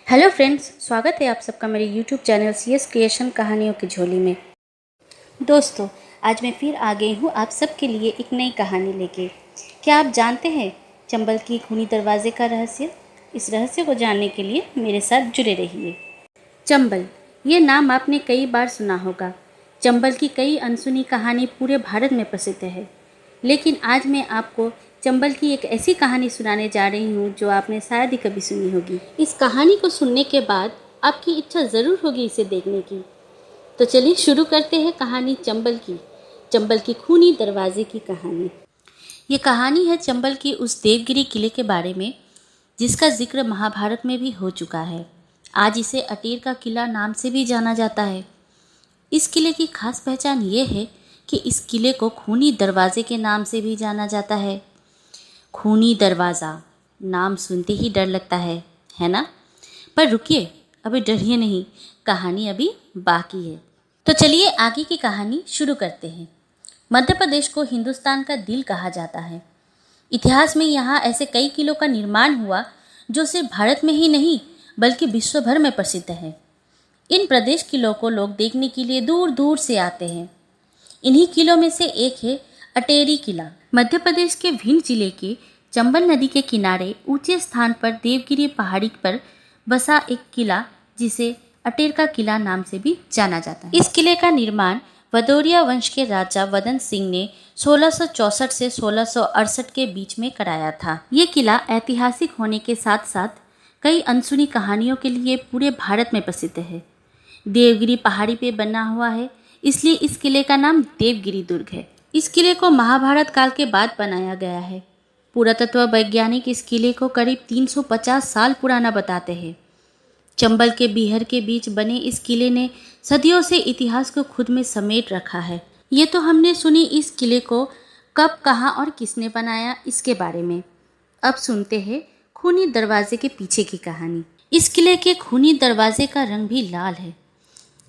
Hello friends, स्वागत है आप सबका मेरे यूट्यूब चैनल CS क्रिएशन कहानियों की झोली में। दोस्तों, आज मैं फिर आ गई हूँ आप सबके लिए एक नई कहानी लेके। क्या आप जानते हैं चंबल की खूनी दरवाजे का रहस्य? इस रहस्य को जानने के लिए मेरे साथ जुड़े रहिए। चंबल, ये नाम आपने कई बार सुना होगा। चंबल की कई अनसुनी कहानी पूरे भारत में प्रसिद्ध है, लेकिन आज मैं आपको चंबल की एक ऐसी कहानी सुनाने जा रही हूँ जो आपने शायद ही कभी सुनी होगी। इस कहानी को सुनने के बाद आपकी इच्छा ज़रूर होगी इसे देखने की। तो चलिए शुरू करते हैं कहानी चंबल की खूनी दरवाजे की कहानी। ये कहानी है चंबल की उस देवगिरी किले के बारे में जिसका जिक्र महाभारत में भी हो चुका है। आज इसे अटेर का किला नाम से भी जाना जाता है। इस किले की खास पहचान ये है कि इस किले को खूनी दरवाजे के नाम से भी जाना जाता है। खूनी दरवाज़ा, नाम सुनते ही डर लगता है ना? पर रुकिए, अभी डरिए नहीं, कहानी अभी बाकी है। तो चलिए आगे की कहानी शुरू करते हैं। मध्य प्रदेश को हिंदुस्तान का दिल कहा जाता है। इतिहास में यहाँ ऐसे कई किलों का निर्माण हुआ जो सिर्फ भारत में ही नहीं बल्कि विश्व भर में प्रसिद्ध है। इन प्रदेश किलों को लोग देखने के लिए दूर दूर से आते हैं। इन्हीं किलों में से एक है अटेरी किला। मध्य प्रदेश के भिंड जिले के चंबल नदी के किनारे ऊंचे स्थान पर देवगिरी पहाड़ी पर बसा एक किला जिसे अटेर का किला नाम से भी जाना जाता है। इस किले का निर्माण भदौरिया वंश के राजा वदन सिंह ने 1664 से 1668 के बीच में कराया था। ये किला ऐतिहासिक होने के साथ साथ कई अनसुनी कहानियों के लिए पूरे भारत में प्रसिद्ध है। देवगिरी पहाड़ी पे बना हुआ है, इसलिए इस किले का नाम देवगिरी दुर्ग है। इस किले को महाभारत काल के बाद बनाया गया है। पुरातत्व वैज्ञानिक इस किले को करीब 350 साल पुराना बताते हैं। चंबल के बिहर के बीच बने इस किले ने सदियों से इतिहास को खुद में समेट रखा है। ये तो हमने सुनी इस किले को कब, कहाँ और किसने बनाया इसके बारे में। अब सुनते हैं खूनी दरवाजे के पीछे की कहानी। इस किले के खूनी दरवाजे का रंग भी लाल है।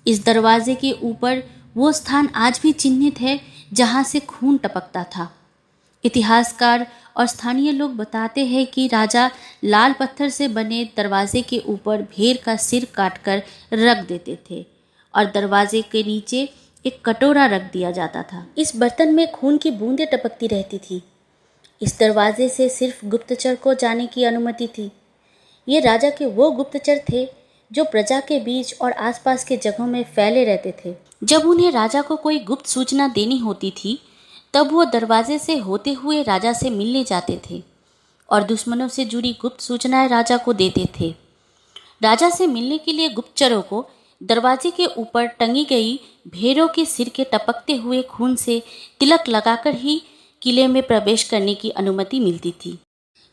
इस दरवाजे के ऊपर वो स्थान आज भी चिन्हित है जहाँ से खून टपकता था। इतिहासकार और स्थानीय लोग बताते हैं कि राजा लाल पत्थर से बने दरवाजे के ऊपर भेड़ का सिर काटकर रख देते थे और दरवाजे के नीचे एक कटोरा रख दिया जाता था। इस बर्तन में खून की बूंदें टपकती रहती थी। इस दरवाजे से सिर्फ गुप्तचर को जाने की अनुमति थी। ये राजा के वो गुप्तचर थे जो प्रजा के बीच और आसपास के जगहों में फैले रहते थे। जब उन्हें राजा को कोई गुप्त सूचना देनी होती थी तब वो दरवाजे से होते हुए राजा से मिलने जाते थे और दुश्मनों से जुड़ी गुप्त सूचनाएं राजा को देते थे। राजा से मिलने के लिए गुप्तचरों को दरवाजे के ऊपर टंगी गई भेड़ों के सिर के टपकते हुए खून से तिलक लगाकर ही किले में प्रवेश करने की अनुमति मिलती थी।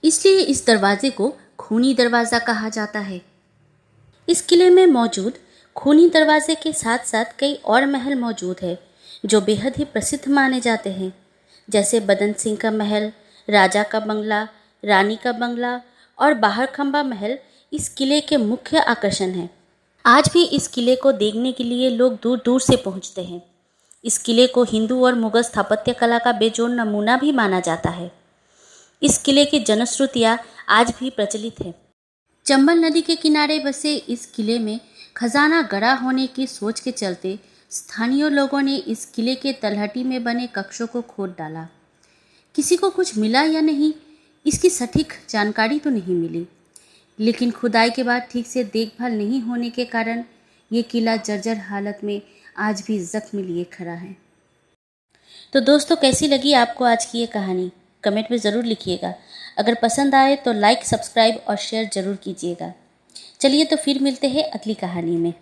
इसलिए इस दरवाजे को खूनी दरवाज़ा कहा जाता है। इस किले में मौजूद खूनी दरवाजे के साथ साथ कई और महल मौजूद है जो बेहद ही प्रसिद्ध माने जाते हैं, जैसे बदन सिंह का महल, राजा का बंगला, रानी का बंगला और बाहर खंबा महल इस किले के मुख्य आकर्षण हैं। आज भी इस किले को देखने के लिए लोग दूर दूर से पहुंचते हैं। इस किले को हिंदू और मुगल स्थापत्य कला का बेजोड़ नमूना भी माना जाता है। इस किले की जनश्रुतियाँ आज भी प्रचलित है। चंबल नदी के किनारे बसे इस किले में खजाना गड़ा होने की सोच के चलते स्थानीय लोगों ने इस किले के तलहटी में बने कक्षों को खोद डाला। किसी को कुछ मिला या नहीं, इसकी सटीक जानकारी तो नहीं मिली, लेकिन खुदाई के बाद ठीक से देखभाल नहीं होने के कारण ये किला जर्जर हालत में आज भी जख्म लिए खड़ा है। तो दोस्तों, कैसी लगी आपको आज की ये कहानी? कमेंट में ज़रूर लिखिएगा। अगर पसंद आए तो लाइक, सब्सक्राइब और शेयर ज़रूर कीजिएगा। चलिए तो फिर मिलते हैं अगली कहानी में।